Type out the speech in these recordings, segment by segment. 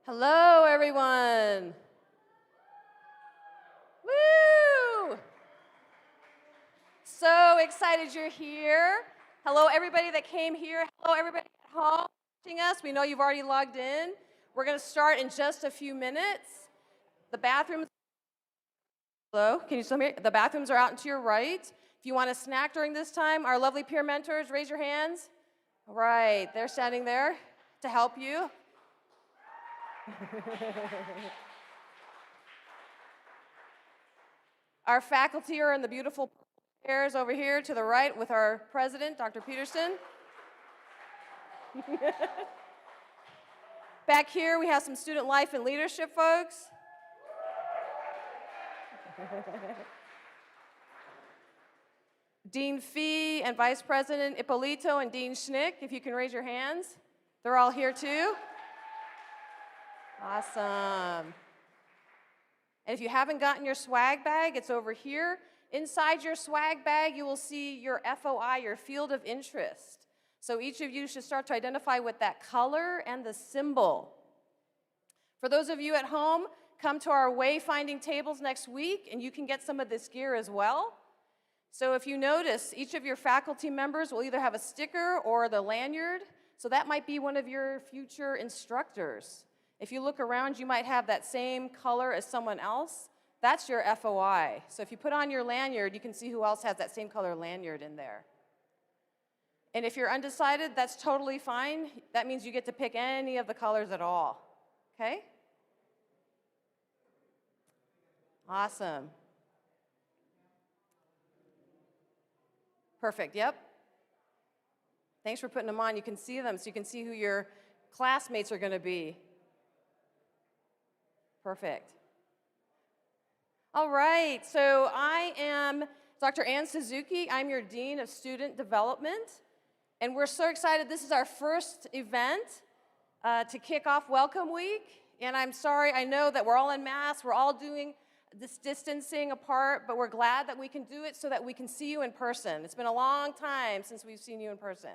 Hello, everyone. Woo! So excited you're here. Hello, everybody that came here. Hello, everybody at home watching us. We know you've already logged in. We're going to start in just a few minutes. The bathrooms. Hello, can you still hear me? The bathrooms are out and to your right. If you want a snack during this time, our lovely peer mentors, raise your hands. All right, they're standing there to help you. Our faculty are in the beautiful chairs over here to the right with our president, Dr. Peterson. Back here, we have some student life and leadership folks. Dean Fee and Vice President Ippolito and Dean Schnick, if you can raise your hands. They're all here too. Awesome. And if you haven't gotten your swag bag, it's over here. Inside your swag bag, you will see your FOI, your field of interest. So each of you should start to identify with that color and the symbol. For those of you at home, come to our wayfinding tables next week, and you can get some of this gear as well. So if you notice, each of your faculty members will either have a sticker or the lanyard. So that might be one of your future instructors. If you look around, you might have that same color as someone else. That's your FOI. So if you put on your lanyard, you can see who else has that same color lanyard in there. And if you're undecided, that's totally fine. That means you get to pick any of the colors at all. Okay? Awesome. Perfect, yep. Thanks for putting them on. You can see them, so you can see who your classmates are going to be. Perfect. All right, so I am Dr. Ann Suzuki. I'm your Dean of Student Development, and we're so excited. This is our first event to kick off Welcome Week, and I'm sorry, I know that we're all in masks, we're all doing this distancing apart, but we're glad that we can do it so that we can see you in person. It's been a long time since we've seen you in person.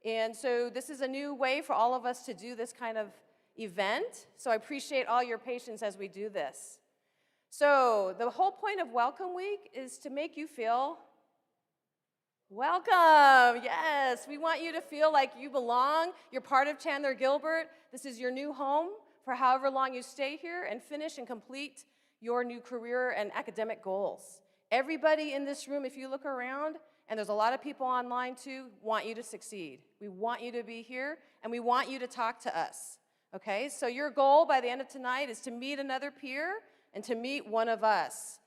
And so this is a new way for all of us to do this kind of event, so I appreciate all your patience as we do this. So the whole point of Welcome Week is to make you feel welcome. Yes, we want you to feel like you belong. You're part of Chandler-Gilbert. This is your new home for however long you stay here and finish and complete your new career and academic goals. Everybody in this room, if you look around, and there's a lot of people online too, want you to succeed. We want you to be here, and we want you to talk to us. Okay, so your goal by the end of tonight is to meet another peer and to meet one of us.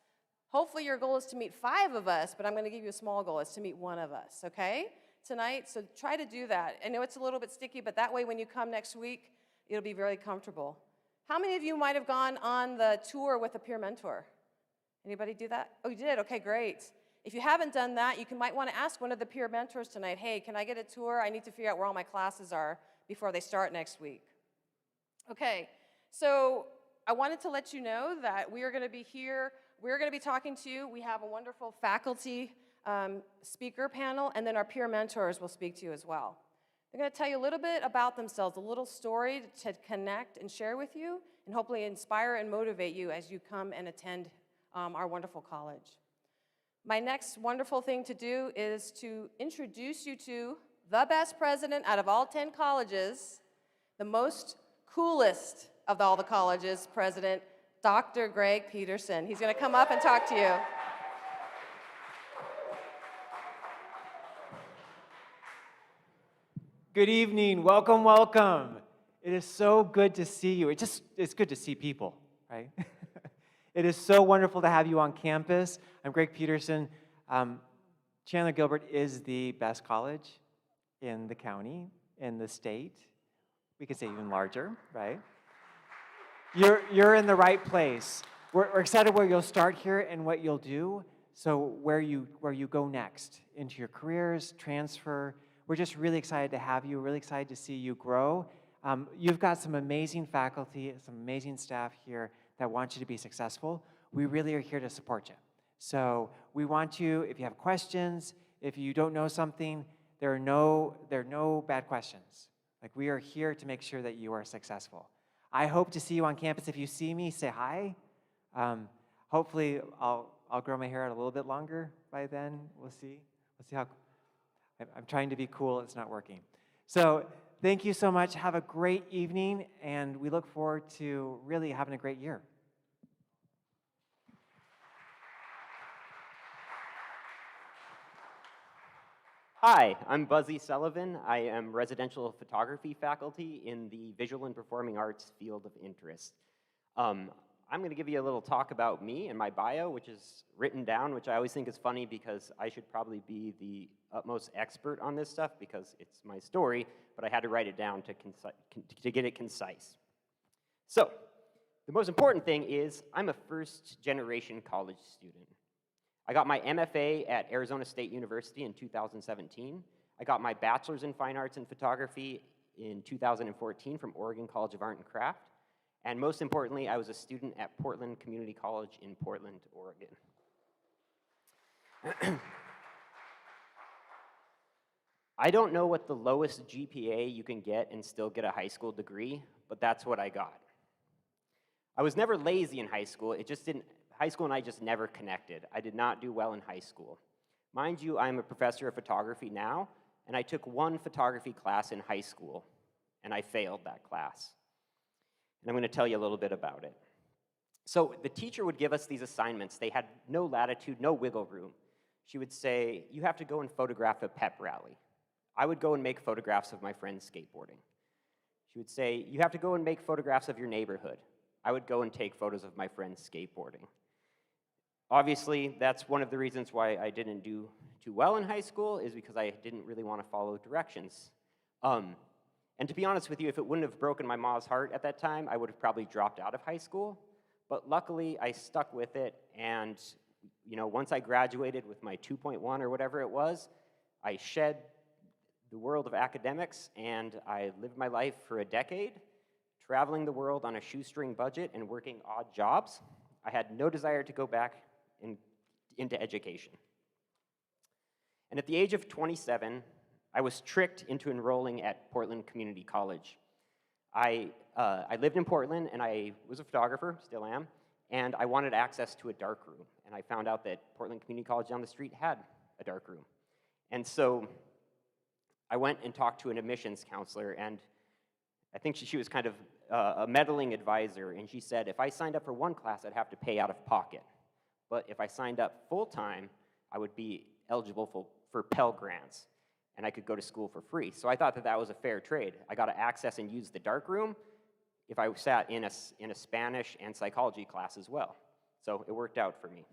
Hopefully your goal is to meet 5 of us, but I'm going to give you a small goal. It's to meet one of us, okay, tonight. So try to do that. I know it's a little bit sticky, but that way when you come next week, it'll be very comfortable. How many of you might have gone on the tour with a peer mentor? Anybody do that? Oh, you did? Okay, great. If you haven't done that, you might want to ask one of the peer mentors tonight, hey, can I get a tour? I need to figure out where all my classes are before they start next week. Okay, so I wanted to let you know that we are going to be here. We're going to be talking to you. We have a wonderful faculty speaker panel, and then our peer mentors will speak to you as well. They're going to tell you a little bit about themselves, a little story to connect and share with you, and hopefully inspire and motivate you as you come and attend our wonderful college. My next wonderful thing to do is to introduce you to the best president out of all 10 colleges, the most coolest of all the colleges, President Dr. Greg Peterson. He's going to come up and talk to you. Good evening. Welcome, welcome. It is so good to see you. It's good to see people, right? It is so wonderful to have you on campus. I'm Greg Peterson. Chandler-Gilbert is the best college in the county, in the state. We could say even larger, right? You're in the right place. We're excited where you'll start here and what you'll do. So where you go next into your careers, transfer. We're just really excited to have you. Really excited to see you grow. You've got some amazing faculty, some amazing staff here that want you to be successful. We really are here to support you. So we want you, if you have questions, if you don't know something, there are no bad questions. Like, we are here to make sure that you are successful. I hope to see you on campus. If you see me, say hi. Hopefully, I'll grow my hair out a little bit longer by then. We'll see. We'll see how. I'm trying to be cool. It's not working. So thank you so much. Have a great evening, and we look forward to really having a great year. Hi, I'm Buzzy Sullivan. I am residential photography faculty in the visual and performing arts field of interest. I'm going to give you a little talk about me and my bio, which is written down, which I always think is funny because I should probably be the utmost expert on this stuff because it's my story, but I had to write it down to get it concise. So, the most important thing is I'm a first-generation college student. I got my MFA at Arizona State University in 2017. I got my bachelor's in fine arts and photography in 2014 from Oregon College of Art and Craft. And most importantly, I was a student at Portland Community College in Portland, Oregon. I don't know what the lowest GPA you can get and still get a high school degree, but that's what I got. I was never lazy in high school. High school and I just never connected. I did not do well in high school. Mind you, I'm a professor of photography now, and I took one photography class in high school, and I failed that class. And I'm going to tell you a little bit about it. So the teacher would give us these assignments. They had no latitude, no wiggle room. She would say, you have to go and photograph a pep rally. I would go and make photographs of my friends skateboarding. She would say, you have to go and make photographs of your neighborhood. I would go and take photos of my friends skateboarding. Obviously, that's one of the reasons why I didn't do too well in high school, is because I didn't really want to follow directions. And to be honest with you, if it wouldn't have broken my mom's heart at that time, I would have probably dropped out of high school. But luckily, I stuck with it, and once I graduated with my 2.1 or whatever it was, I shed the world of academics, and I lived my life for a decade, traveling the world on a shoestring budget and working odd jobs. I had no desire to go back into education. And at the age of 27, I was tricked into enrolling at Portland Community College. I lived in Portland, and I was a photographer, still am, and I wanted access to a dark room. And I found out that Portland Community College down the street had a dark room. And so I went and talked to an admissions counselor, and I think she was kind of a meddling advisor, and she said, if I signed up for one class, I'd have to pay out of pocket. But if I signed up full-time, I would be eligible for Pell Grants, and I could go to school for free. So I thought that was a fair trade. I got to access and use the dark room if I sat in a Spanish and psychology class as well. So it worked out for me.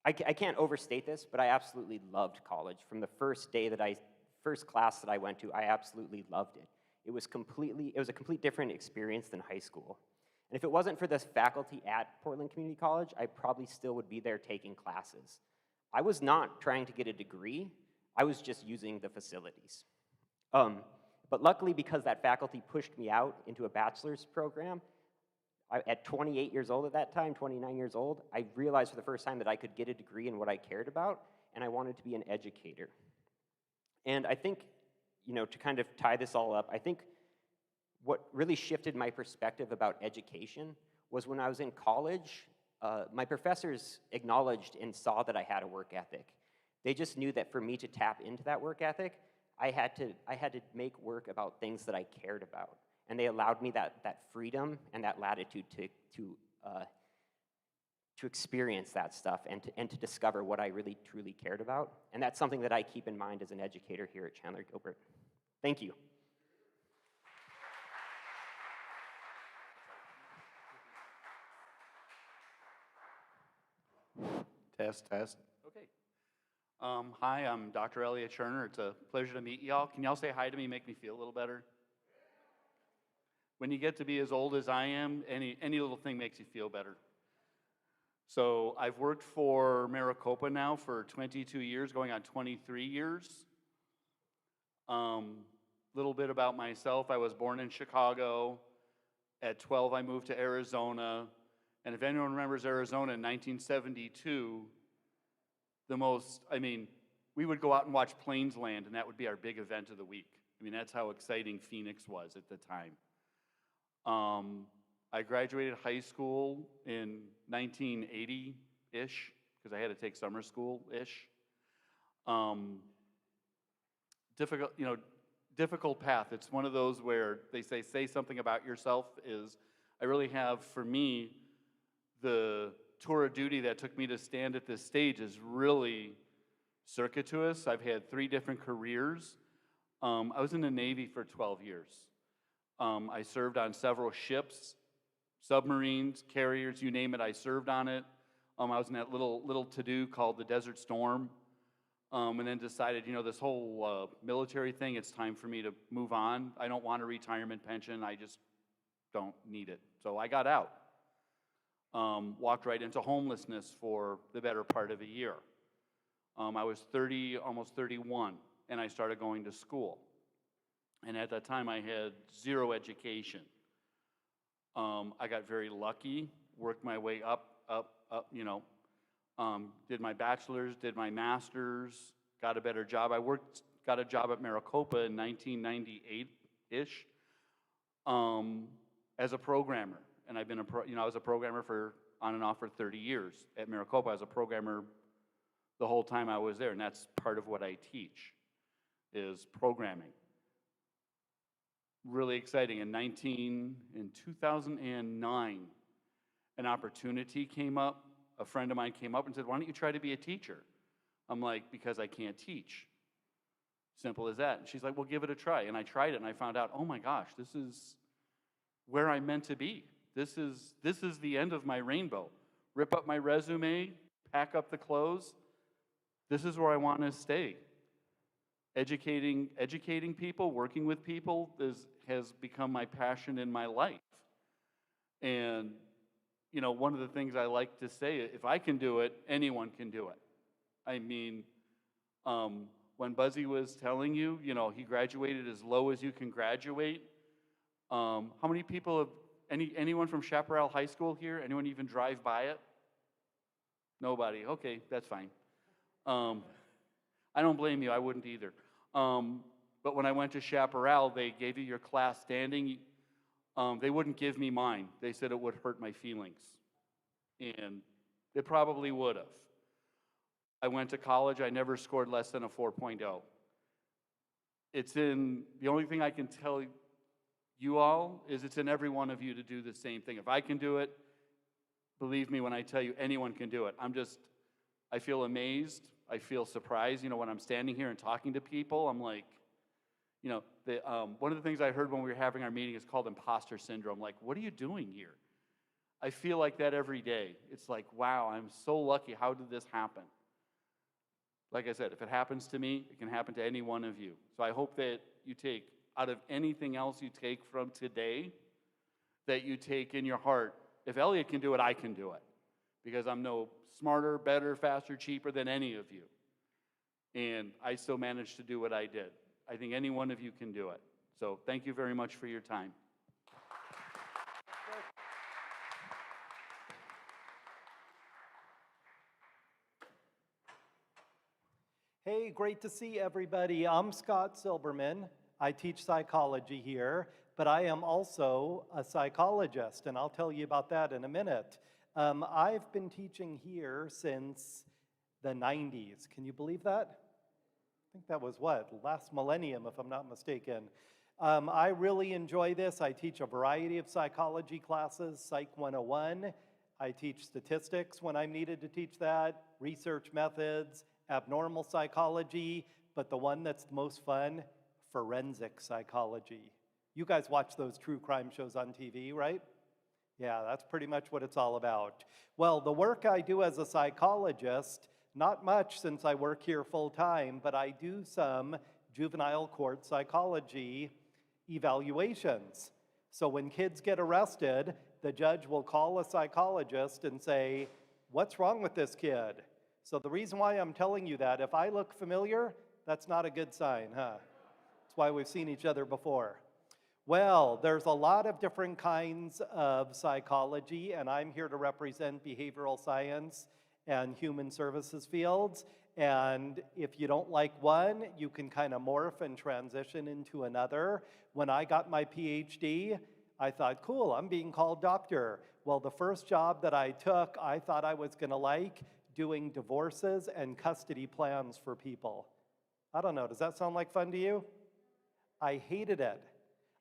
I can't overstate this, but I absolutely loved college. From the first class that I went to, I absolutely loved it. It was a complete different experience than high school. And if it wasn't for the faculty at Portland Community College, I probably still would be there taking classes. I was not trying to get a degree, I was just using the facilities. But luckily, because that faculty pushed me out into a bachelor's program, at 28 years old at that time, 29 years old, I realized for the first time that I could get a degree in what I cared about, and I wanted to be an educator. And I think, to kind of tie this all up, I think what really shifted my perspective about education was when I was in college, my professors acknowledged and saw that I had a work ethic. They just knew that for me to tap into that work ethic, I had to make work about things that I cared about. And they allowed me that freedom and that latitude to experience that stuff and to discover what I really, truly cared about. And that's something that I keep in mind as an educator here at Chandler-Gilbert. Thank you. Test. Okay. Hi, I'm Dr. Elliot Turner. It's a pleasure to meet y'all. Can y'all say hi to me, make me feel a little better? When you get to be as old as I am, any little thing makes you feel better. So I've worked for Maricopa now for 22 years, going on 23 years. Little bit about myself. I was born in Chicago. At 12, I moved to Arizona. And if anyone remembers Arizona in 1972, we would go out and watch planes land, and that would be our big event of the week. I mean, that's how exciting Phoenix was at the time. I graduated high school in 1980-ish, because I had to take summer school-ish. Difficult path. It's one of those where they say something about yourself is, I really have, for me, the tour of duty that took me to stand at this stage is really circuitous. I've had 3 different careers. I was in the Navy for 12 years. I served on several ships, submarines, carriers, you name it, I served on it. I was in that little to-do called the Desert Storm, and then decided, this whole military thing, it's time for me to move on. I don't want a retirement pension. I just don't need it. So I got out. Walked right into homelessness for the better part of a year. I was 30, almost 31, and I started going to school. And at that time, I had 0 education. I got very lucky, worked my way up, did my bachelor's, did my master's, got a better job. Got a job at Maricopa in 1998-ish as a programmer. And I've been I was a programmer on and off for 30 years. At Maricopa, I was a programmer the whole time I was there, and that's part of what I teach, is programming. Really exciting. In 2009, an opportunity came up. A friend of mine came up and said, why don't you try to be a teacher? I'm like, because I can't teach. Simple as that. And she's like, well, give it a try. And I tried it, and I found out, oh my gosh, this is where I'm meant to be. This is the end of my rainbow. Rip up my resume, pack up the clothes. This is where I want to stay. Educating people, working with people has become my passion in my life. And, one of the things I like to say, if I can do it, anyone can do it. I mean, when Buzzy was telling you, he graduated as low as you can graduate. How many people have, anyone from Chaparral High School here? Anyone even drive by it? Nobody. Okay, that's fine. I don't blame you. I wouldn't either. But when I went to Chaparral, they gave you your class standing. They wouldn't give me mine. They said it would hurt my feelings. And it probably would have. I went to college. I never scored less than a 4.0. The only thing I can tell you all is it's in every one of you to do the same thing. If I can do it, believe me when I tell you anyone can do it. I feel amazed. I feel surprised, when I'm standing here and talking to people. I'm like, one of the things I heard when we were having our meeting is called Imposter Syndrome. Like, what are you doing here? I feel like that every day. It's like, wow, I'm so lucky. How did this happen? Like I said, if it happens to me, it can happen to any one of you. So I hope that you take, out of anything else you take from today, that you take in your heart, if Elliot can do it, I can do it. Because I'm no smarter, better, faster, cheaper than any of you. And I still managed to do what I did. I think any one of you can do it. So thank you very much for your time. Hey, great to see everybody. I'm Scott Silberman. I teach psychology here, but I am also a psychologist, and I'll tell you about that in a minute. I've been teaching here since the 90s. Can you believe that? I think that was last millennium, if I'm not mistaken. I really enjoy this. I teach a variety of psychology classes, Psych 101. I teach statistics when I'm needed to teach that, research methods, abnormal psychology, but the one that's the most fun, forensic psychology. You guys watch those true crime shows on TV, right? Yeah, that's pretty much what it's all about. Well, the work I do as a psychologist, not much since I work here full time, but I do some juvenile court psychology evaluations. So when kids get arrested, the judge will call a psychologist and say, what's wrong with this kid? So the reason why I'm telling you that, if I look familiar, that's not a good sign, huh? That's why we've seen each other before. Well, there's a lot of different kinds of psychology, and I'm here to represent behavioral science and human services fields. And if you don't like one, you can kind of morph and transition into another. When I got my PhD, I thought, cool, I'm being called doctor. Well, the first job that I took, I thought I was going to like doing divorces and custody plans for people. I don't know, does that sound like fun to you? I hated it.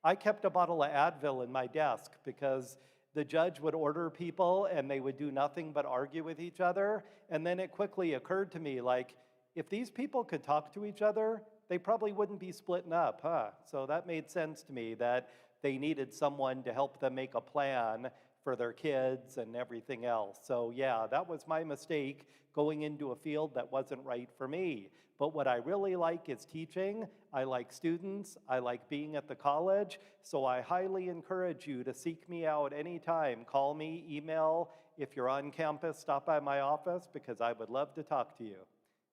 I kept a bottle of Advil in my desk because the judge would order people and they would do nothing but argue with each other. And then it quickly occurred to me, like, if these people could talk to each other, they probably wouldn't be splitting up, huh? So that made sense to me that they needed someone to help them make a plan for their kids and everything else. So yeah, that was my mistake, going into a field that wasn't right for me. But what I really like is teaching. I like students. I like being at the college. So I highly encourage you to seek me out anytime. Call me, email. If you're on campus, stop by my office because I would love to talk to you.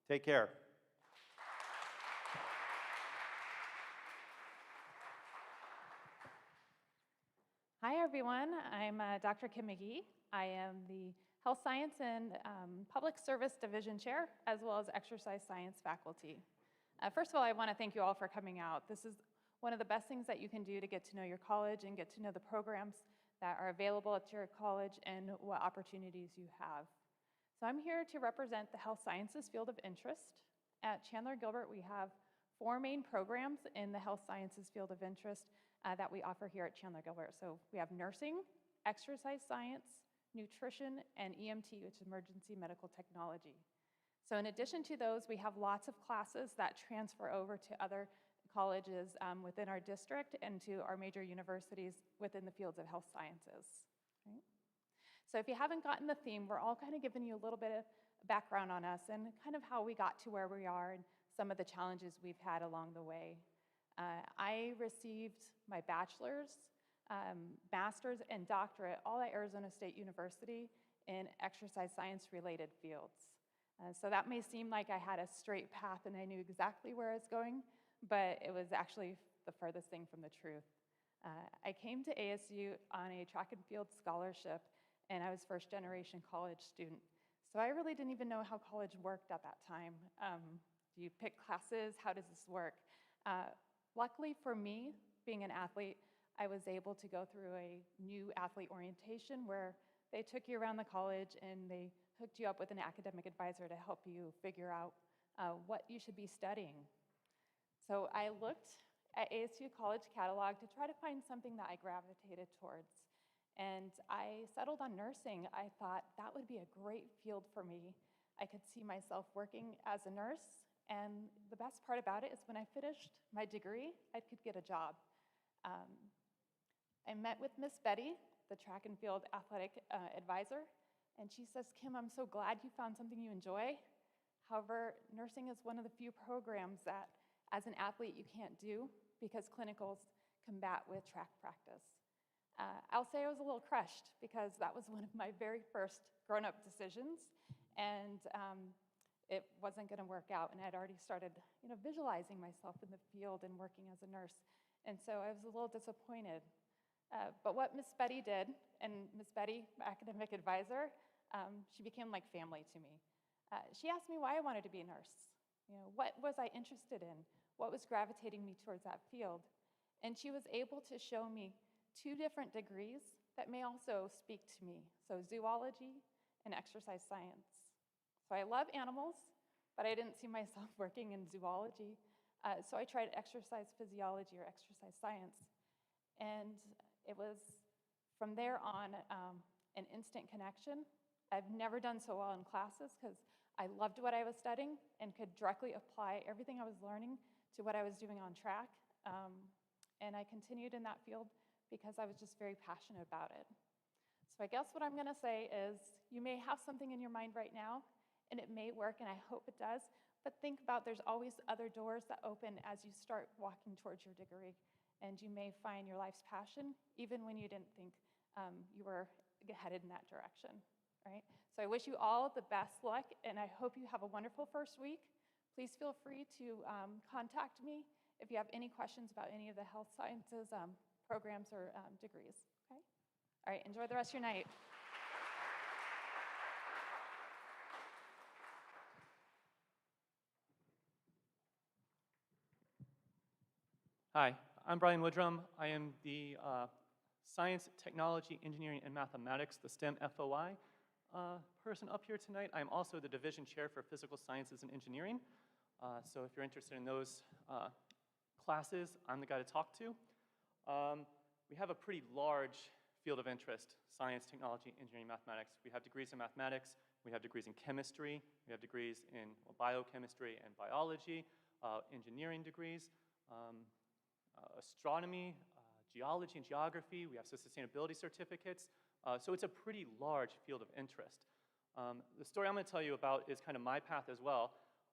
Take care. Hi, everyone. I'm Dr. Kim Mcgee. I am the Health Science and Public Service Division Chair, as well as Exercise Science faculty. First of all, I want to thank you all for coming out. This is one of the best things that you can do to get to know your college and get to know the programs that are available at your college and what opportunities you have. So I'm here to represent the health sciences field of interest. At Chandler-Gilbert, we have 4 main programs in the health sciences field of interest that we offer here at Chandler-Gilbert. So we have nursing, exercise science, nutrition, and EMT, which is emergency medical technology. So in addition to those, we have lots of classes that transfer over to other colleges within our district and to our major universities within the fields of health sciences. Right? So if you haven't gotten the theme, we're all kind of giving you a little bit of background on us and kind of how we got to where we are and some of the challenges we've had along the way. I received my bachelor's, master's, and doctorate all at Arizona State University in exercise science-related fields. So that may seem like I had a straight path and I knew exactly where I was going, but it was actually the furthest thing from the truth. I came to ASU on a track and field scholarship, and I was first-generation college student. So I really didn't even know how college worked at that time. Do you pick classes? How does this work? Luckily for me, being an athlete, I was able to go through a new athlete orientation where they took you around the college and they hooked you up with an academic advisor to help you figure out what you should be studying. So I looked at ASU College Catalog to try to find something that I gravitated towards. And I settled on nursing. I thought that would be a great field for me. I could see myself working as a nurse. And the best part about it is when I finished my degree, I could get a job. I met with Miss Betty, the track and field athletic advisor, and she says, Kim, I'm so glad you found something you enjoy. However, nursing is one of the few programs that, as an athlete, you can't do because clinicals combat with track practice. I'll say I was a little crushed because that was one of my very first grown-up decisions, and it wasn't going to work out, and I'd already started, visualizing myself in the field and working as a nurse, and so I was a little disappointed. But what Miss Betty did, and Miss Betty, my academic advisor, she became like family to me. She asked me why I wanted to be a nurse. What was I interested in? What was gravitating me towards that field? And she was able to show me 2 different degrees that may also speak to me. So zoology and exercise science. So I love animals, but I didn't see myself working in zoology. So I tried exercise physiology or exercise science. And it was, from there on, an instant connection. I've never done so well in classes because I loved what I was studying and could directly apply everything I was learning to what I was doing on track. And I continued in that field because I was just very passionate about it. So I guess what I'm going to say is you may have something in your mind right now, and it may work, and I hope it does, but think about there's always other doors that open as you start walking towards your degree, and you may find your life's passion even when you didn't think you were headed in that direction, right? So I wish you all the best luck, and I hope you have a wonderful first week. Please feel free to contact me if you have any questions about any of the health sciences programs or degrees, okay? All right, enjoy the rest of your night. Hi, I'm Brian Woodrum. I am the Science, Technology, Engineering, and Mathematics, the STEM FOI person up here tonight. I'm also the Division Chair for Physical Sciences and Engineering. So if you're interested in those classes, I'm the guy to talk to. We have a pretty large field of interest: science, technology, engineering, mathematics. We have degrees in mathematics, we have degrees in chemistry, we have degrees in biochemistry and biology, engineering degrees, astronomy, geology and geography. We have sustainability certificates. So it's a pretty large field of interest. The story I'm going to tell you about is kind of my path as well.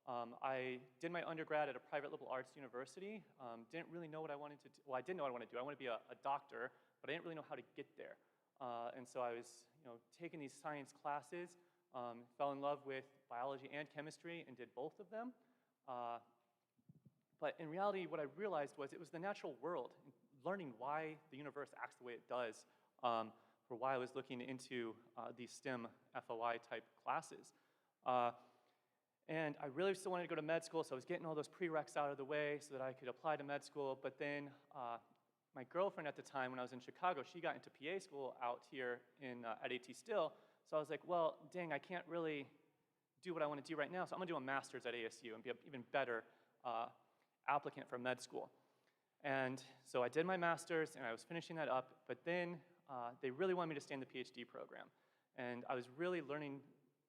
I did my undergrad at a private liberal arts university. Didn't really know what I wanted to do. Well, I did know what I wanted to do. I wanted to be a doctor, but I didn't really know how to get there. And so I was taking these science classes, fell in love with biology and chemistry, and did both of them. But in reality, what I realized was it was the natural world, learning why the universe acts the way it does, for why I was looking into these STEM FOI type classes. And I really still wanted to go to med school, so I was getting all those prereqs out of the way so that I could apply to med school. But then my girlfriend at the time, when I was in Chicago, she got into PA school out here at AT Still. So I was like, well, dang, I can't really do what I want to do right now, so I'm going to do a master's at ASU and be an even better applicant for med school. And so I did my master's, and I was finishing that up, but then they really wanted me to stay in the PhD program. And I was really learning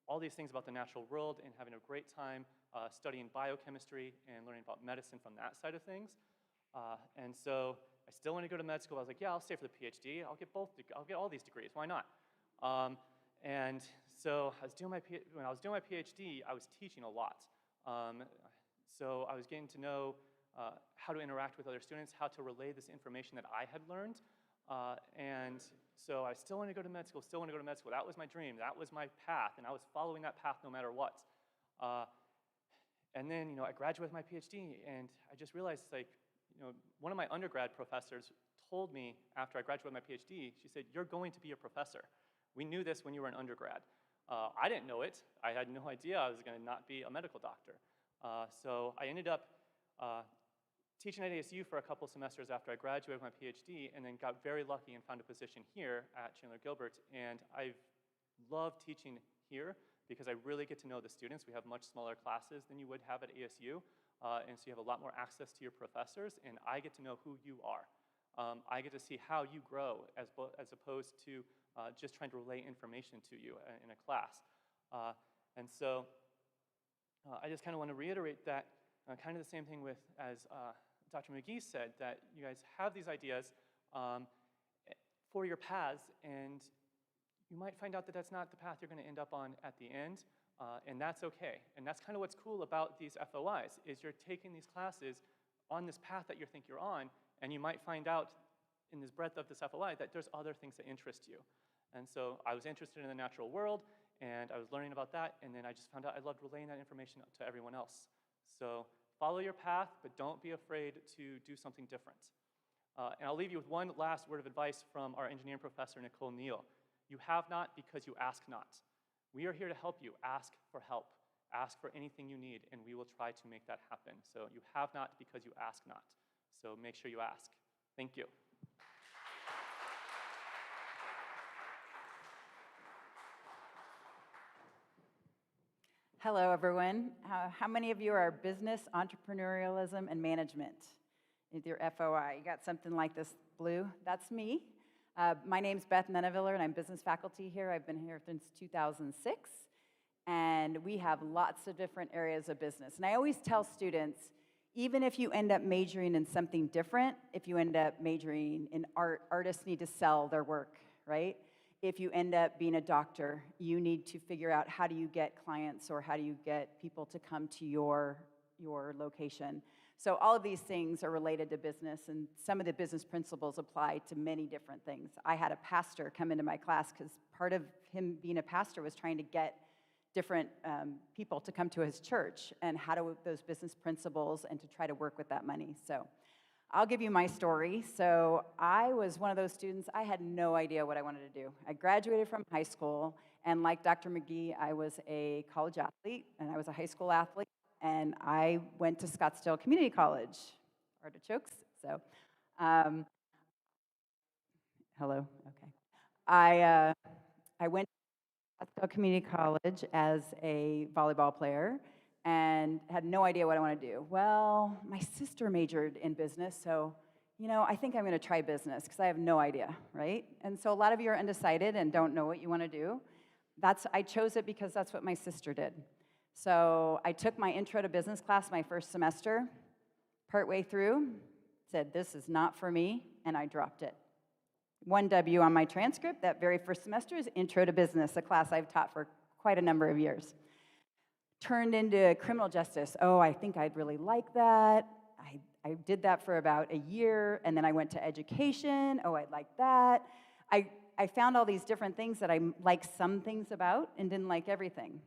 all these things about the natural world and having a great time studying biochemistry and learning about medicine from that side of things. And so I still want to go to med school. I was like, yeah, I'll stay for the PhD. I'll get all these degrees. Why not? And so when I was doing my PhD, I was teaching a lot. So I was getting to know how to interact with other students, how to relay this information that I had learned. And so I still want to go to med school, That was my dream. That was my path, and I was following that path no matter what. And then, I graduated with my PhD, and I just realized, one of my undergrad professors told me after I graduated with my PhD, she said, "You're going to be a professor. We knew this when you were an undergrad." I didn't know it. I had no idea I was going to not be a medical doctor. So I ended up teaching at ASU for a couple semesters after I graduated with my PhD, and then got very lucky and found a position here at Chandler-Gilbert. And I've loved teaching here because I really get to know the students. We have much smaller classes than you would have at ASU, and so you have a lot more access to your professors, and I get to know who you are. I get to see how you grow as opposed to just trying to relay information to you in a class. And so I just kind of want to reiterate that kind of the same thing as Dr. Mcgee said, that you guys have these ideas for your paths, and you might find out that that's not the path you're going to end up on at the end, and that's okay. And that's kind of what's cool about these FOIs, is you're taking these classes on this path that you think you're on, and you might find out in this breadth of this FOI that there's other things that interest you. And so I was interested in the natural world, and I was learning about that, and then I just found out I loved relaying that information to everyone else. So follow your path, but don't be afraid to do something different. And I'll leave you with one last word of advice from our engineering professor, Nicole Neal. You have not because you ask not. We are here to help you. Ask for help. Ask for anything you need, and we will try to make that happen. So you have not because you ask not. So make sure you ask. Thank you. Hello, everyone. How many of you are business, entrepreneurialism, and management with your FOI? You got something like this blue? That's me. My name's Beth Neneviller, and I'm business faculty here. I've been here since 2006, and we have lots of different areas of business. And I always tell students, even if you end up majoring in something different, if you end up majoring in art, artists need to sell their work, right? If you end up being a doctor, you need to figure out how do you get clients or how do you get people to come to your location. So all of these things are related to business, and some of the business principles apply to many different things. I had a pastor come into my class because part of him being a pastor was trying to get different people to come to his church and how to those business principles and to try to work with that money. So I'll give you my story. So I was one of those students, I had no idea what I wanted to do. I graduated from high school, and like Dr. Mcgee, I was a college athlete, and I was a high school athlete, and I went to Scottsdale Community College. Artichokes, So, hello, okay. I went to Scottsdale Community College as a volleyball player and had no idea what I want to do. Well, my sister majored in business, so I think I'm going to try business because I have no idea, right? And so a lot of you are undecided and don't know what you want to do. I chose it because that's what my sister did. So I took my intro to business class my first semester, partway through, said, this is not for me, and I dropped it. 1 W on my transcript that very first semester is Intro to Business, a class I've taught for quite a number of years. Turned into criminal justice. Oh, I think I'd really like that. I did that for about a year, and then I went to education. Oh, I'd like that. I found all these different things that I liked some things about and didn't like everything.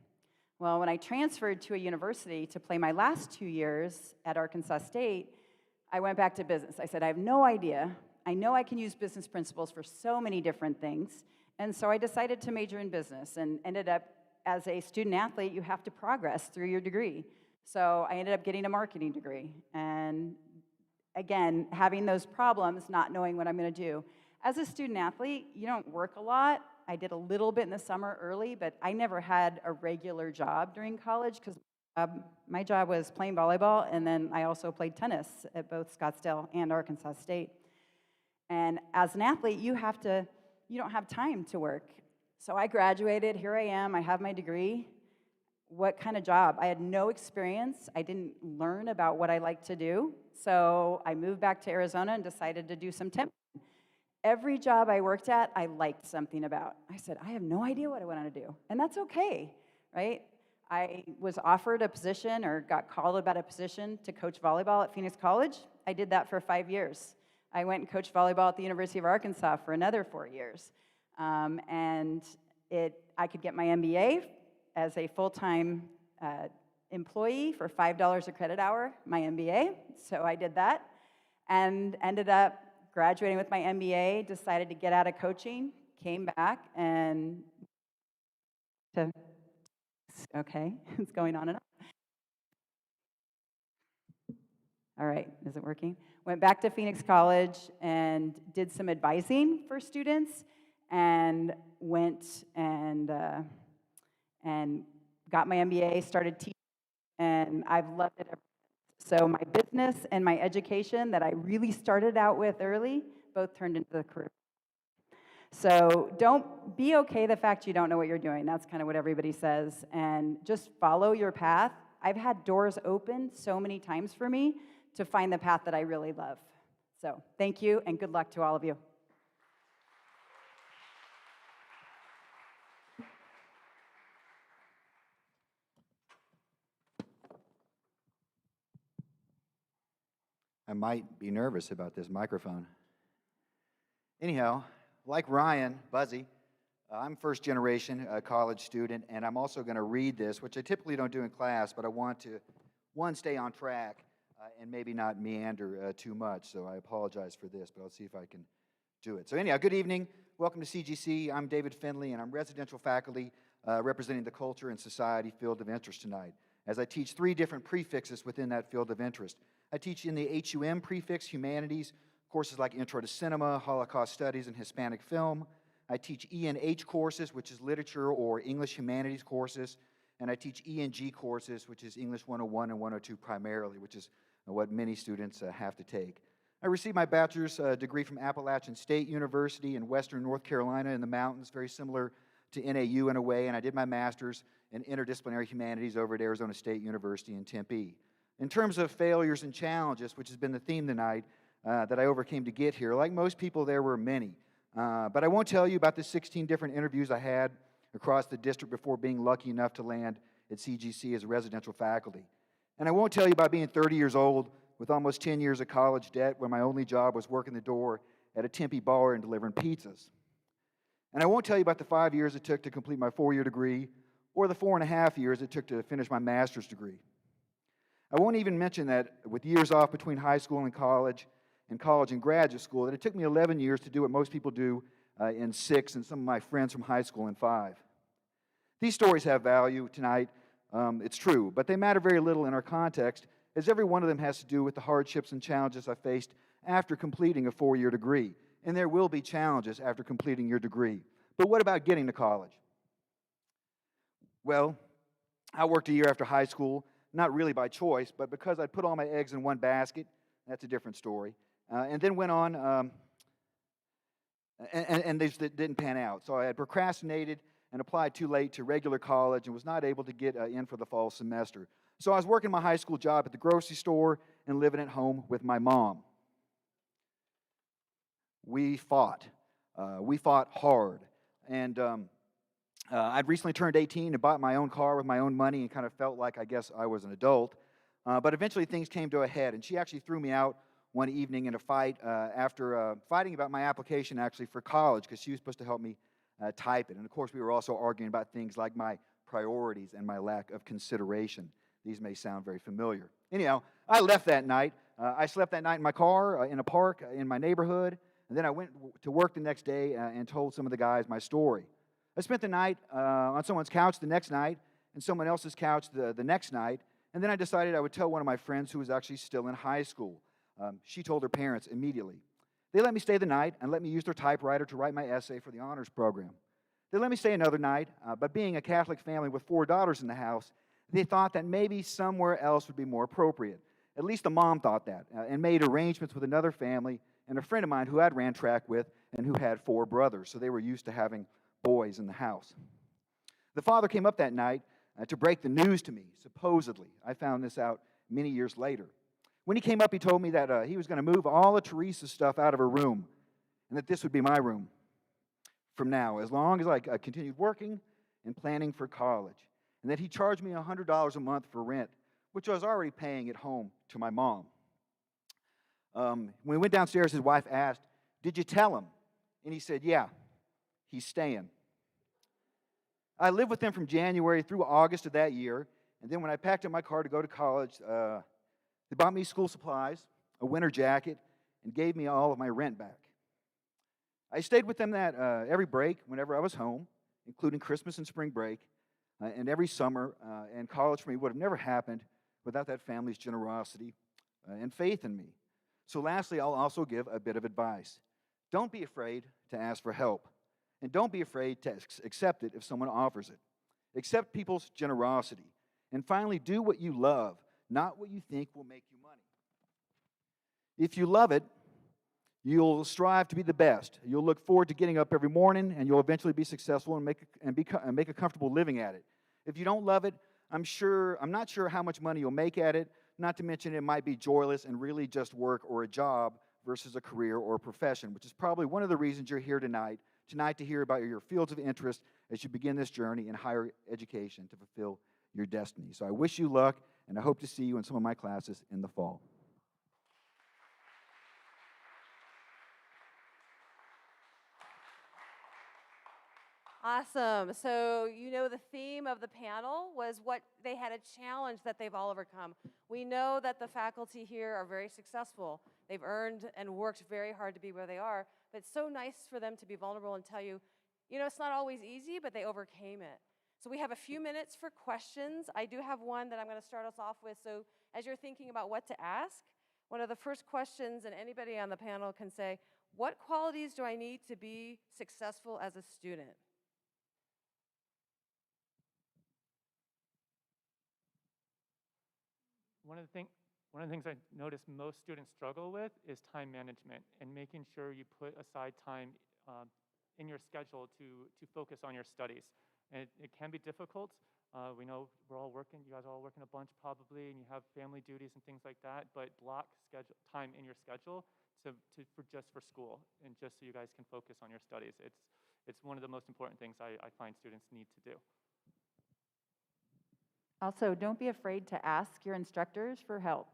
Well, when I transferred to a university to play my last 2 years at Arkansas State, I went back to business. I said, I have no idea. I know I can use business principles for so many different things. And so I decided to major in business and ended up, as a student athlete, you have to progress through your degree. So I ended up getting a marketing degree. And again, having those problems, not knowing what I'm going to do. As a student athlete, you don't work a lot. I did a little bit in the summer early, but I never had a regular job during college because my job was playing volleyball, and then I also played tennis at both Scottsdale and Arkansas State. And as an athlete, you don't have time to work. So I graduated, here I am, I have my degree. What kind of job? I had no experience. I didn't learn about what I like to do. So I moved back to Arizona and decided to do some temp. Every job I worked at, I liked something about. I said, I have no idea what I want to do. And that's okay, right? I was offered a position or got called about a position to coach volleyball at Phoenix College. I did that for 5 years. I went and coached volleyball at the University of Arkansas for another 4 years. I could get my MBA as a full-time employee for $5 a credit hour, my MBA. So I did that and ended up graduating with my MBA, decided to get out of coaching, came back and okay, it's going on and on. All right, is it working? Went back to Phoenix College and did some advising for students and went and got my MBA, started teaching, and I've loved it ever since. So my business and my education that I really started out with early both turned into the career. So don't be okay the fact you don't know what you're doing. That's kind of what everybody says. And just follow your path. I've had doors open so many times for me to find the path that I really love. So thank you, and good luck to all of you. I might be nervous about this microphone. Anyhow, like Ryan, Buzzy, I'm first generation college student, and I'm also going to read this, which I typically don't do in class, but I want to, one, stay on track and maybe not meander too much, so I apologize for this, but I'll see if I can do it. So anyhow, good evening. Welcome to CGC. I'm David Finley, and I'm residential faculty representing the culture and society field of interest tonight, as I teach 3 different prefixes within that field of interest. I teach in the HUM prefix, humanities, courses like Intro to Cinema, Holocaust Studies, and Hispanic Film. I teach E&H courses, which is literature or English humanities courses, and I teach E&G courses, which is English 101 and 102 primarily, which is what many students have to take. I received my bachelor's degree from Appalachian State University in Western North Carolina in the mountains, very similar to NAU in a way, and I did my master's in interdisciplinary humanities over at Arizona State University in Tempe. In terms of failures and challenges, which has been the theme tonight that I overcame to get here, like most people, there were many. But I won't tell you about the 16 different interviews I had across the district before being lucky enough to land at CGC as a residential faculty. And I won't tell you about being 30 years old with almost 10 years of college debt where my only job was working the door at a Tempe bar and delivering pizzas. And I won't tell you about the 5 years it took to complete my 4-year degree or the 4.5 years it took to finish my master's degree. I won't even mention that with years off between high school and college and graduate school, that it took me 11 years to do what most people do in 6, and some of my friends from high school in 5. These stories have value tonight, it's true, but they matter very little in our context, as every one of them has to do with the hardships and challenges I faced after completing a 4-year degree. And there will be challenges after completing your degree. But what about getting to college? Well, I worked a year after high school, not really by choice, but because I'd put all my eggs in one basket. That's a different story. And then went on, and they just didn't pan out. So I had procrastinated and applied too late to regular college and was not able to get in for the fall semester. So I was working my high school job at the grocery store and living at home with my mom. We fought. We fought hard. And I'd recently turned 18 and bought my own car with my own money and kind of felt like, I guess, I was an adult. But eventually things came to a head, and she actually threw me out one evening in a fight after fighting about my application actually for college, because she was supposed to help me type it. And of course, we were also arguing about things like my priorities and my lack of consideration. These may sound very familiar. Anyhow, I left that night. I slept that night in my car in a park in my neighborhood, and then I went to work the next day and told some of the guys my story. I spent the night on someone's couch the next night and someone else's couch the next night, and then I decided I would tell one of my friends who was actually still in high school. She told her parents immediately. They let me stay the night and let me use their typewriter to write my essay for the honors program. They let me stay another night, but being a Catholic family with 4 daughters in the house, they thought that maybe somewhere else would be more appropriate. At least the mom thought that, and made arrangements with another family and a friend of mine who I'd ran track with and who had 4 brothers, so they were used to having boys in the house. The father came up that night to break the news to me, supposedly. I found this out many years later. When he came up, he told me that he was going to move all of Teresa's stuff out of her room and that this would be my room from now, as long as I continued working and planning for college, and that he charged me $100 a month for rent, which I was already paying at home to my mom. When we went downstairs, his wife asked, "Did you tell him?" And he said, "Yeah, he's staying." I lived with them from January through August of that year, and then when I packed up my car to go to college, they bought me school supplies, a winter jacket, and gave me all of my rent back. I stayed with them that every break whenever I was home, including Christmas and spring break, and every summer, and college for me would have never happened without that family's generosity and faith in me. So lastly, I'll also give a bit of advice. Don't be afraid to ask for help, and don't be afraid to accept it if someone offers it. Accept people's generosity, and finally, do what you love, not what you think will make you money. If you love it, you'll strive to be the best. You'll look forward to getting up every morning, and you'll eventually be successful and make a comfortable living at it. If you don't love it, I'm not sure how much money you'll make at it, not to mention it might be joyless and really just work or a job versus a career or a profession, which is probably one of the reasons you're here tonight to hear about your fields of interest as you begin this journey in higher education to fulfill your destiny. So I wish you luck, and I hope to see you in some of my classes in the fall. Awesome. So, you know, the theme of the panel was what they had a challenge that they've all overcome. We know that the faculty here are very successful. They've earned and worked very hard to be where they are, but it's so nice for them to be vulnerable and tell you, you know, it's not always easy, but they overcame it. So we have a few minutes for questions. I do have one that I'm going to start us off with. So as you're thinking about what to ask, one of the first questions, and anybody on the panel can say, what qualities do I need to be successful as a student? One of the things I notice most students struggle with is time management and making sure you put aside time in your schedule to focus on your studies. And it can be difficult. We know we're all working, you guys are all working a bunch probably, and you have family duties and things like that, but block time in your schedule just for school and just so you guys can focus on your studies. It's one of the most important things I find students need to do. Also, don't be afraid to ask your instructors for help.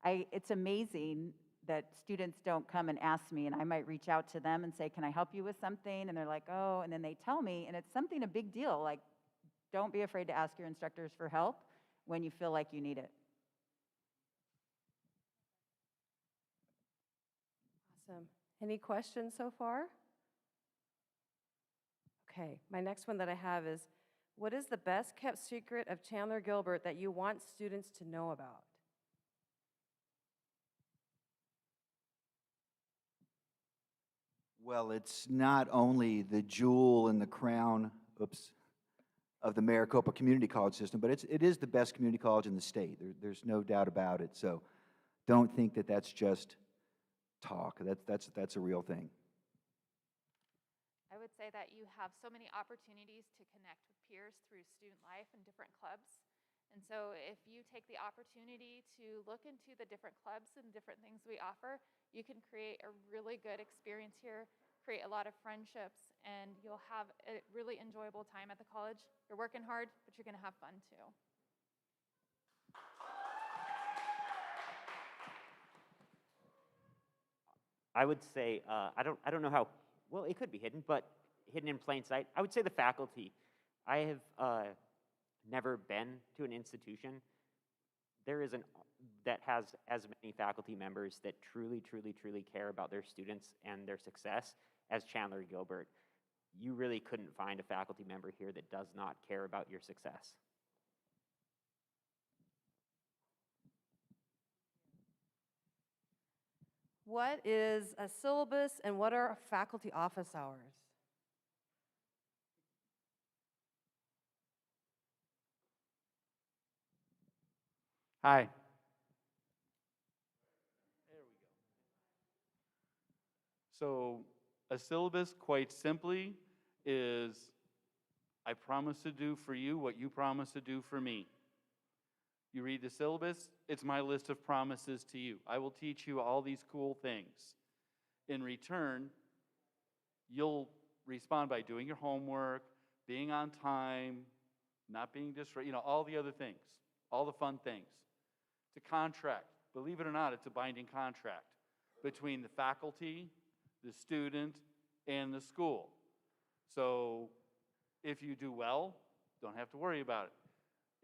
It's amazing that students don't come and ask me, and I might reach out to them and say, can I help you with something? And they're like, oh, and then they tell me, and it's something a big deal. Like, don't be afraid to ask your instructors for help when you feel like you need it. Awesome. Any questions so far? Okay, my next one that I have is, what is the best kept secret of Chandler-Gilbert that you want students to know about? Well, it's not only the jewel and the crown, of the Maricopa Community College system, but it is the best community college in the state. There's no doubt about it. So don't think that that's just talk. That's a real thing. I would say that you have so many opportunities to connect with peers through student life and different clubs. And so if you take the opportunity to look into the different clubs and different things we offer, you can create a really good experience here, create a lot of friendships, and you'll have a really enjoyable time at the college. You're working hard, but you're going to have fun too. I would say, I don't know how, well, it could be hidden, but hidden in plain sight. I would say the faculty. I have never been to an institution that has as many faculty members that truly, truly, truly care about their students and their success as Chandler-Gilbert. You really couldn't find a faculty member here that does not care about your success. What is a syllabus and what are faculty office hours? Hi. There we go. So a syllabus, quite simply, is I promise to do for you what you promise to do for me. You read the syllabus, it's my list of promises to you. I will teach you all these cool things. In return, you'll respond by doing your homework, being on time, not being distracted, all the other things, all the fun things. It's a contract. Believe it or not, it's a binding contract between the faculty, the student, and the school. So if you do well, don't have to worry about it.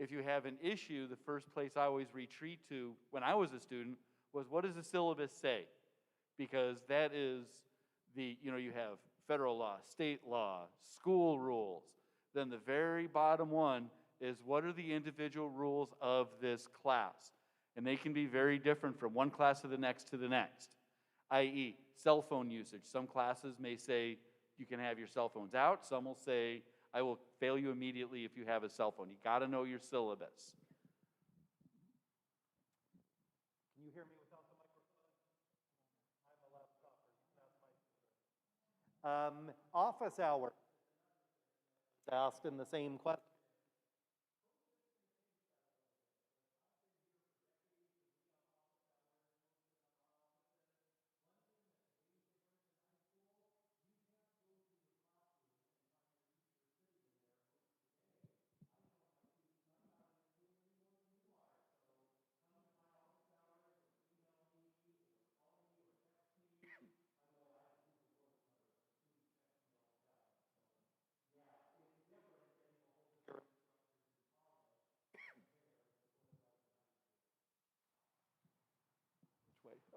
If you have an issue, the first place I always retreat to when I was a student was, what does the syllabus say? Because that is you have federal law, state law, school rules. Then the very bottom one is, what are the individual rules of this class? And they can be very different from one class to the next, i.e. cell phone usage. Some classes may say you can have your cell phones out. Some will say, I will fail you immediately if you have a cell phone. You got to know your syllabus. Can you hear me without the microphone? I'm a laptop. Office hour. Asked in the same question.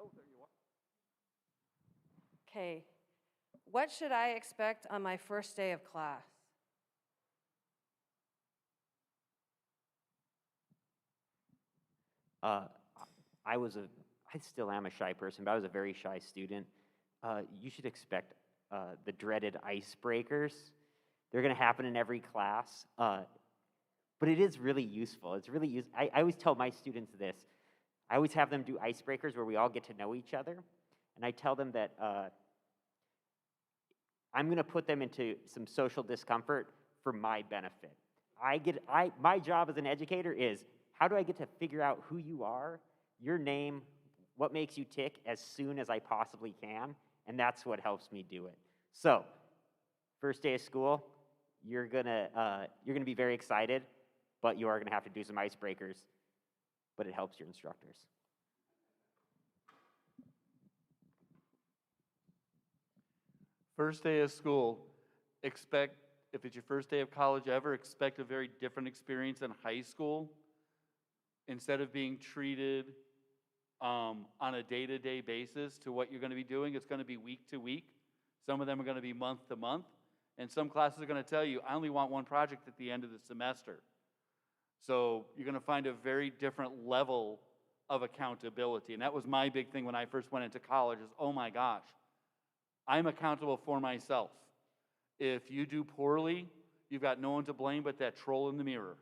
Oh, there you are. Okay, what should I expect on my first day of class? I still am a shy person, but I was a very shy student. You should expect the dreaded icebreakers. They're going to happen in every class, but it is really useful. It's really useful. I always tell my students this. I always have them do icebreakers where we all get to know each other, and I tell them that I'm going to put them into some social discomfort for my benefit. My job as an educator is, how do I get to figure out who you are, your name, what makes you tick as soon as I possibly can, and that's what helps me do it. So, first day of school, you're gonna be very excited, but you are gonna have to do some icebreakers, but it helps your instructors. First day of school, if it's your first day of college ever, expect a very different experience than high school. Instead of being treated on a day-to-day basis to what you're going to be doing, it's going to be week to week. Some of them are going to be month to month. And some classes are going to tell you, I only want one project at the end of the semester. So you're going to find a very different level of accountability. And that was my big thing when I first went into college is, oh my gosh, I'm accountable for myself. If you do poorly, you've got no one to blame but that troll in the mirror.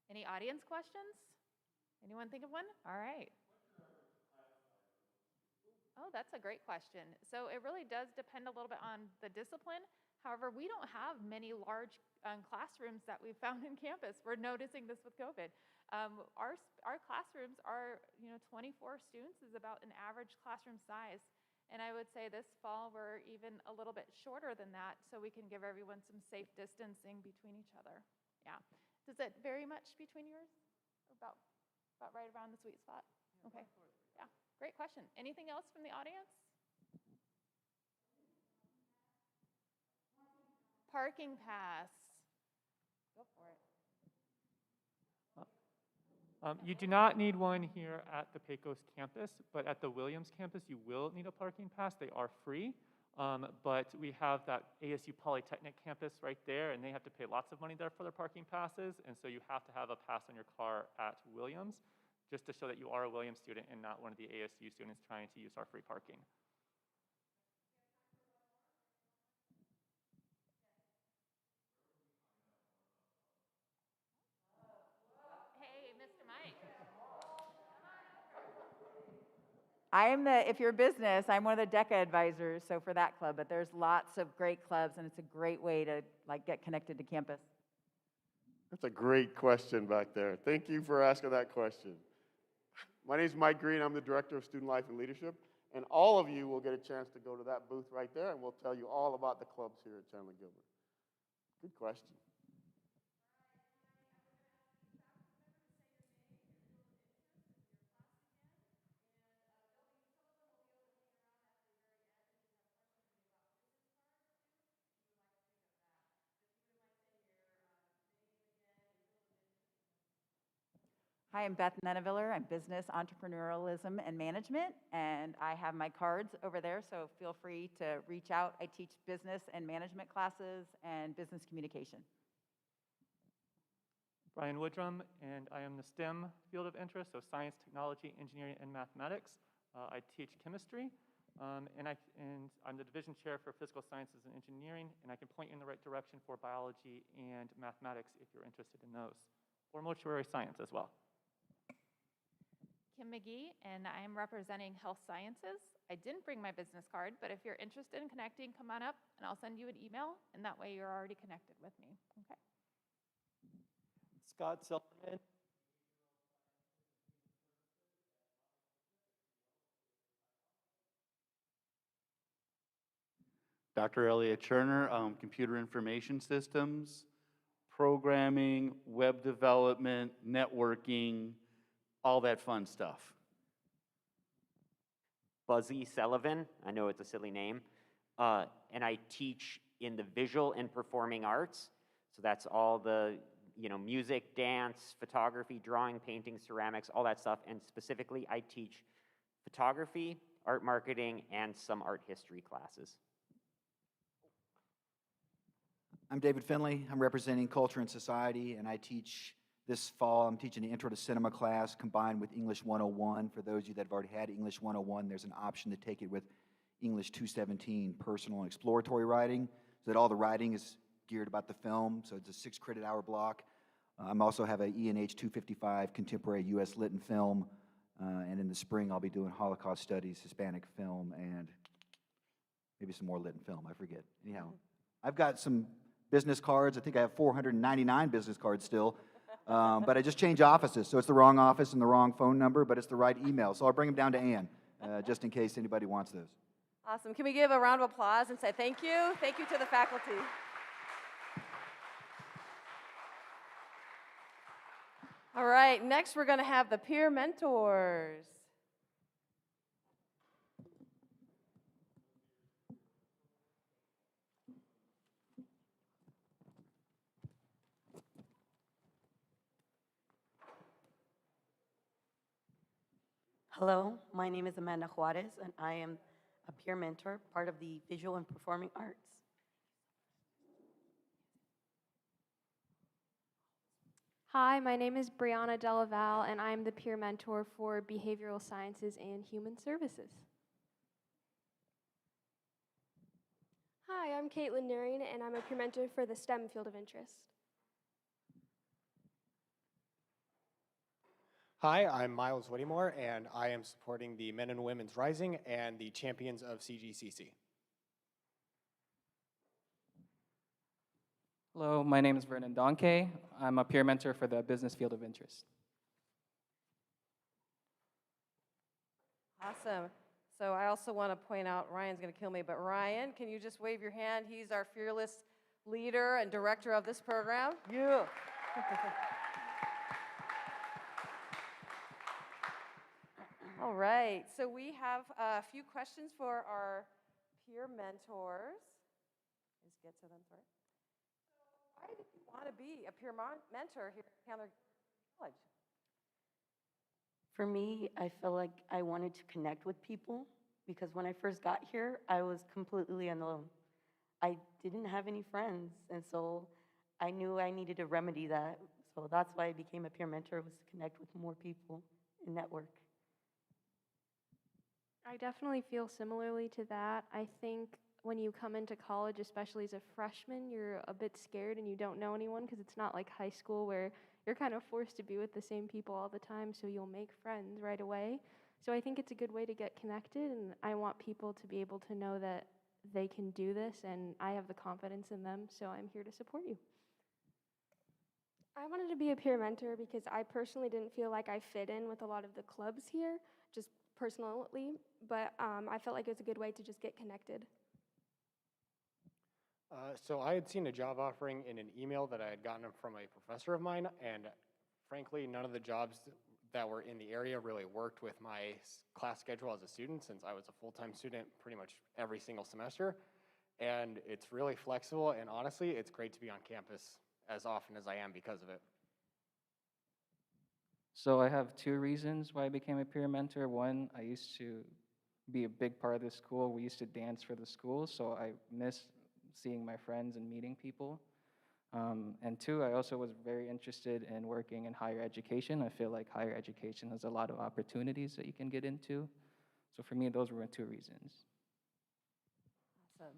Any audience questions? Anyone think of one? All right. Oh, that's a great question. So it really does depend a little bit on the discipline. However, we don't have many large classrooms that we've found in campus. We're noticing this with COVID. Our classrooms are, 24 students is about an average classroom size. And I would say this fall we're even a little bit shorter than that, so we can give everyone some safe distancing between each other. Yeah. Does it vary much between yours? About right around the sweet spot? Okay. Yeah. Great question. Anything else from the audience? Parking pass. Go for it. You do not need one here at the Pecos campus, but at the Williams campus, you will need a parking pass. They are free, but we have that ASU Polytechnic campus right there, and they have to pay lots of money there for their parking passes, and so you have to have a pass on your car at Williams, just to show that you are a Williams student and not one of the ASU students trying to use our free parking. Hey, Mr. Mike. If you're a business, I'm one of the DECA advisors, so for that club, but there's lots of great clubs, and it's a great way to get connected to campus. That's a great question back there. Thank you for asking that question. My name is Mike Green. I'm the Director of Student Life and Leadership, and all of you will get a chance to go to that booth right there, and we'll tell you all about the clubs here at Chandler-Gilbert. Good question. Hi, I'm Beth Neneviller. I'm Business Entrepreneurialism and Management, and I have my cards over there, so feel free to reach out. I teach business and management classes and business communication. Brian Woodrum, and I am the STEM field of interest, so science, technology, engineering, and mathematics. I teach chemistry, and I'm the division chair for physical sciences and engineering, and I can point you in the right direction for biology and mathematics if you're interested in those, or mortuary science as well. Kim Mcgee, and I am representing health sciences. I didn't bring my business card, but if you're interested in connecting, come on up, and I'll send you an email, and that way you're already connected with me. Okay. Scott Silberman. Dr. Elliot Turner, computer information systems, programming, web development, networking, all that fun stuff. Buzzy Sullivan, I know it's a silly name, and I teach in the visual and performing arts. So that's all the, music, dance, photography, drawing, painting, ceramics, all that stuff. And specifically, I teach photography, art marketing, and some art history classes. I'm David Finley. I'm representing Culture and Society, and I teach this fall. I'm teaching the Intro to Cinema class combined with English 101. For those of you that have already had English 101, there's an option to take it with English 217, personal and exploratory writing, so that all the writing is geared about the film, so it's a 6 credit hour block. I also have an E&H 255 contemporary U.S. lit and film, and in the spring I'll be doing Holocaust studies, Hispanic film, and maybe some more lit and film, I forget. Anyhow, I've got some business cards. I think I have 499 business cards still, but I just changed offices, so it's the wrong office and the wrong phone number, but it's the right email, so I'll bring them down to Ann, just in case anybody wants those. Awesome. Can we give a round of applause and say thank you? Thank you to the faculty. All right, next we're going to have the peer mentors. Hello, my name is Amanda Juarez, and I am a peer mentor, part of the Visual and Performing Arts. Hi, my name is Brianna Delaval, and I'm the peer mentor for Behavioral Sciences and Human Services. Hi, I'm Caitlin Naring, and I'm a peer mentor for the STEM field of interest. Hi, I'm Miles Whittemore, and I am supporting the Men and Women's Rising and the Champions of CGCC. Hello, my name is Vernon Donkey. I'm a peer mentor for the business field of interest. Awesome. So I also want to point out, Ryan's going to kill me, but Ryan, can you just wave your hand? He's our fearless leader and director of this program. Yeah. All right, so we have a few questions for our peer mentors. Let's get to them first. Why did you want to be a peer mentor here at Chandler College? For me, I felt like I wanted to connect with people because when I first got here, I was completely alone. I didn't have any friends, and so I knew I needed to remedy that. So that's why I became a peer mentor, was to connect with more people and network. I definitely feel similarly to that. I think when you come into college, especially as a freshman, you're a bit scared and you don't know anyone because it's not like high school where you're kind of forced to be with the same people all the time, so you'll make friends right away. So I think it's a good way to get connected, and I want people to be able to know that they can do this, and I have the confidence in them, so I'm here to support you. I wanted to be a peer mentor because I personally didn't feel like I fit in with a lot of the clubs here, just personally, but I felt like it was a good way to just get connected. So I had seen a job offering in an email that I had gotten from a professor of mine, and frankly, none of the jobs that were in the area really worked with my class schedule as a student, since I was a full-time student pretty much every single semester. And it's really flexible, and honestly, it's great to be on campus as often as I am because of it. So I have two reasons why I became a peer mentor. One, I used to be a big part of the school. We used to dance for the school, so I miss seeing my friends and meeting people. And two, I also was very interested in working in higher education. I feel like higher education has a lot of opportunities that you can get into. So for me, those were two reasons. Awesome.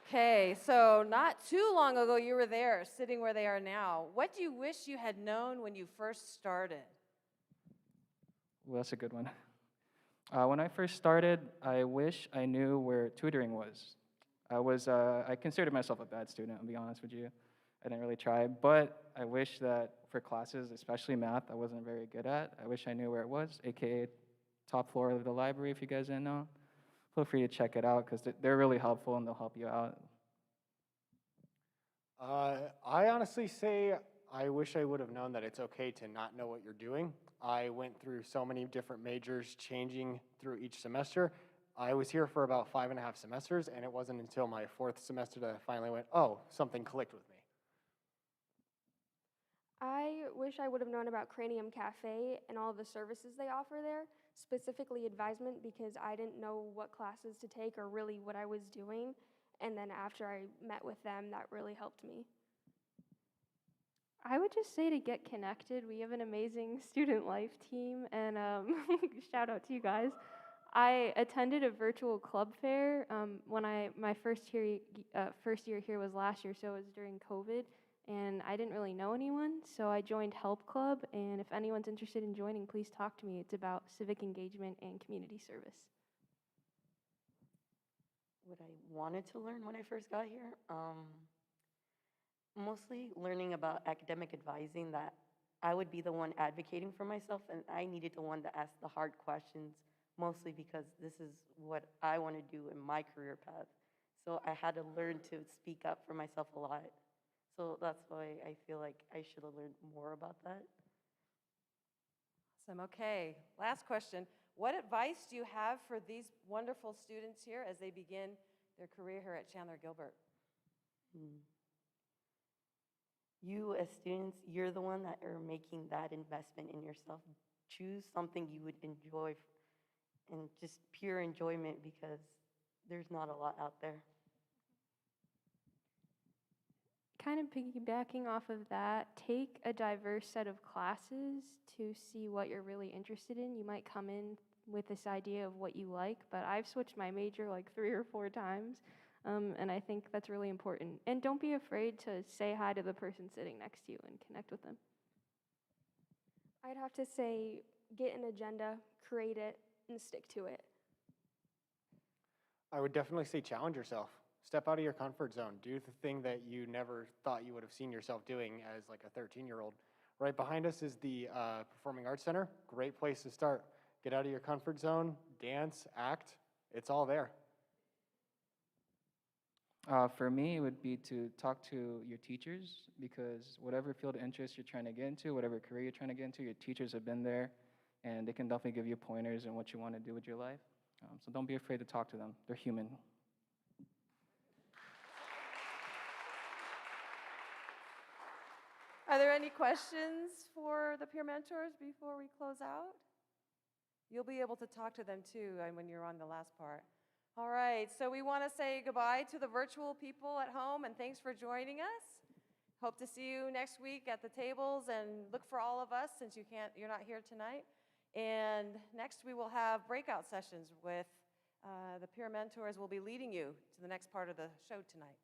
Okay, so not too long ago you were there, sitting where they are now. What do you wish you had known when you first started? Well, that's a good one. When I first started, I wish I knew where tutoring was. I considered myself a bad student, I'll be honest with you. I didn't really try, but I wish that for classes, especially math, I wasn't very good at. I wish I knew where it was, AKA top floor of the library, if you guys didn't know. Feel free to check it out, because they're really helpful and they'll help you out. I honestly say I wish I would have known that it's okay to not know what you're doing. I went through so many different majors, changing through each semester. I was here for about 5.5 semesters, and it wasn't until my 4th semester that I finally went, oh, something clicked with me. I wish I would have known about Cranium Cafe and all the services they offer there, specifically advisement, because I didn't know what classes to take or really what I was doing. And then after I met with them, that really helped me. I would just say to get connected. We have an amazing student life team, and shout out to you guys. I attended a virtual club fair when my first year here was last year, so it was during COVID, and I didn't really know anyone, so I joined Help Club, and if anyone's interested in joining, please talk to me. It's about civic engagement and community service. What I wanted to learn when I first got here, mostly learning about academic advising, that I would be the one advocating for myself, and I needed the one to ask the hard questions, mostly because this is what I want to do in my career path. So I had to learn to speak up for myself a lot. So that's why I feel like I should have learned more about that. Awesome. Okay, last question. What advice do you have for these wonderful students here as they begin their career here at Chandler-Gilbert? You as students, you're the one that are making that investment in yourself. Choose something you would enjoy and just pure enjoyment, because there's not a lot out there. kind of piggybacking off of that, take a diverse set of classes to see what you're really interested in. You might come in with this idea of what you like, but I've switched my major like 3 or 4 times, and I think that's really important. And don't be afraid to say hi to the person sitting next to you and connect with them. I'd have to say get an agenda, create it, and stick to it. I would definitely say challenge yourself. Step out of your comfort zone. Do the thing that you never thought you would have seen yourself doing as like a 13-year-old. Right behind us is the Performing Arts Center. Great place to start. Get out of your comfort zone, dance, act. It's all there. For me, it would be to talk to your teachers, because whatever field of interest you're trying to get into, whatever career you're trying to get into, your teachers have been there, and they can definitely give you pointers on what you want to do with your life. So don't be afraid to talk to them. They're human. Are there any questions for the peer mentors before we close out? You'll be able to talk to them too when you're on the last part. All right, so we want to say goodbye to the virtual people at home, and thanks for joining us. Hope to see you next week at the tables, and look for all of us since you're not here tonight. And next we will have breakout sessions with the peer mentors. Will be leading you to the next part of the show tonight.